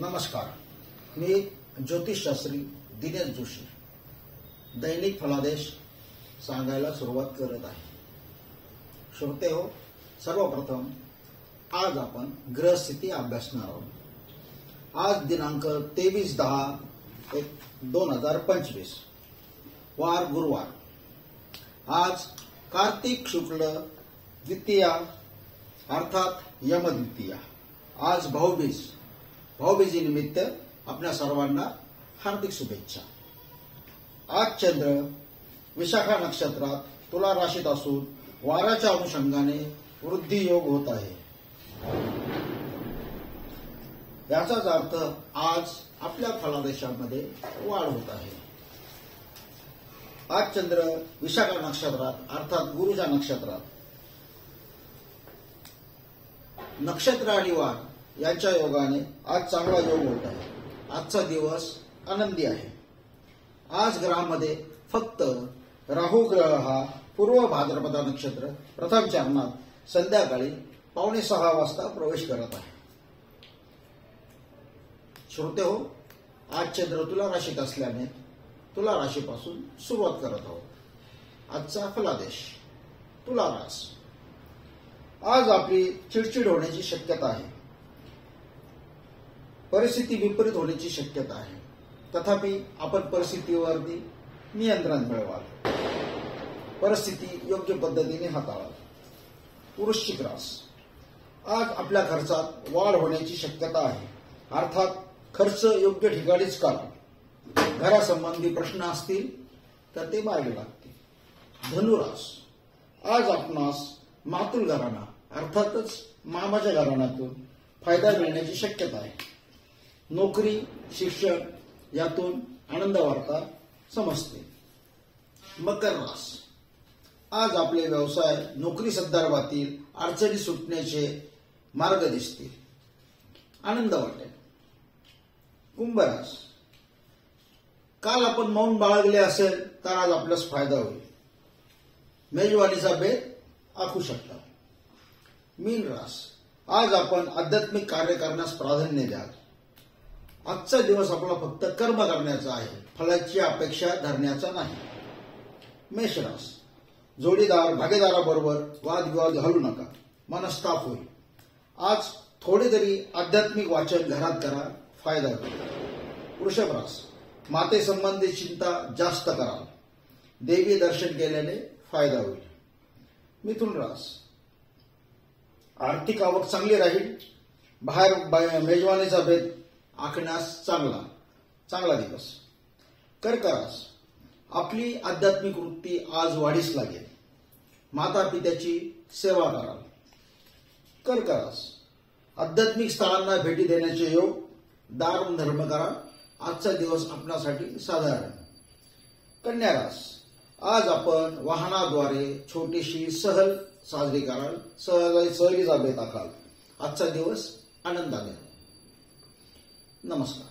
नमस्कार, मी ज्योतिषशास्त्री दिनेश जोशी दैनिक फलादेश सांगायला सुरुवात करत आहे। श्रोते हो, सर्वप्रथम आज आपण ग्रहस्थिती अभ्यासणार आहोत। आज दिनांक 23/10/2025 वार गुरुवार। आज कार्तिक शुक्ल द्वितीया अर्थात यमद्वितीया। आज भाऊबीजी निमित्त आपल्या सर्वांना हार्दिक शुभेच्छा। आज चंद्र विशाखा नक्षत्रात तुला राशीत असून वाराच्या अनुषंगाने वृद्धी योग होत आहे। याचाच अर्थ आज आपल्या फलादेशामध्ये वाढ होत आहे। आज चंद्र विशाखा नक्षत्रात अर्थात गुरुच्या नक्षत्रात नक्षत्र आणि वार यांच्या योगाने आज चांगला योग होत आहे। आजचा दिवस आनंदी आहे। आज ग्रहामध्ये फक्त राहू ग्रह हा पूर्व भाद्रपद नक्षत्र प्रथम चरणात संध्याकाळी 5:45 वाजता प्रवेश करत आहे। श्रोते हो, आज चंद्र तुला राशीत असल्याने तुला राशीपासून सुरुवात करत आहोत। आजचा फलादेश तुला रास। आज आपली चिडचिड होण्याची शक्यता आहे। परिस्थिती विपरीत होण्याची शक्यता आहे, तथापि आपण परिस्थितीवरती नियंत्रण मिळवाल। परिस्थिती योग्य पद्धतीने हाताळाल। वृश्चिक रास। आज आपल्या खर्चात वाढ होण्याची शक्यता आहे, अर्थात खर्च योग्य ठिकाणीच करा। घरासंबंधी प्रश्न असतील तर ते मार्गी लागतील। धनुरास। आज आपणास मातुल घराणा अर्थातच मामाच्या घराण्यातून फायदा मिळण्याची शक्यता आहे। नोकरी शिक्षण यातून आनंद वार्ता समजते। मकर रास। आज आपले व्यवसाय नोकरी संदर्भातील अडचणी सुटण्याचे मार्ग दिसतील। आनंद वाटेल। कुंभ रास। काल आपण मौन बाळगले असेल तर आज आपल्यास फायदा होईल। मेजवानीचा बेत आखू शकता। मीन रास। आज आपण आध्यात्मिक कार्य करण्यास प्राधान्य द्याल। आजचा दिवस आपला फक्त कर्म करण्याचा आहे, फलाची अपेक्षा धरण्याचा नाही। मेष रास। जोडीदार भागीदाराबरोबर वादविवाद घालू नका, मनस्ताप होईल। आज थोडे तरी आध्यात्मिक वाचन घरात करा, फायदा होईल। वृषभ रास। माते संबंधी चिंता जास्त कराल। देवी दर्शन केल्याने फायदा होईल। मिथुन रास। आर्थिक आवक चांगली राहील। बाहेर मेजवानीचा भेद आखण्यास चांगला दिवस। कर्क रास। आपली आध्यात्मिक वृत्ती आज वाढीस लागेल। माता पित्याची सेवा कराल। कर्क रास। आध्यात्मिक स्थळांना भेटी देण्याचे योग। दान धर्म करा। आजचा दिवस आपल्यासाठी साधारण। कन्या रास। आज आपण वाहनाद्वारे छोटीशी सहल साजरी कराल। सहलीचा बेत आखाल। आजचा दिवस आनंदाने। नमस्कार।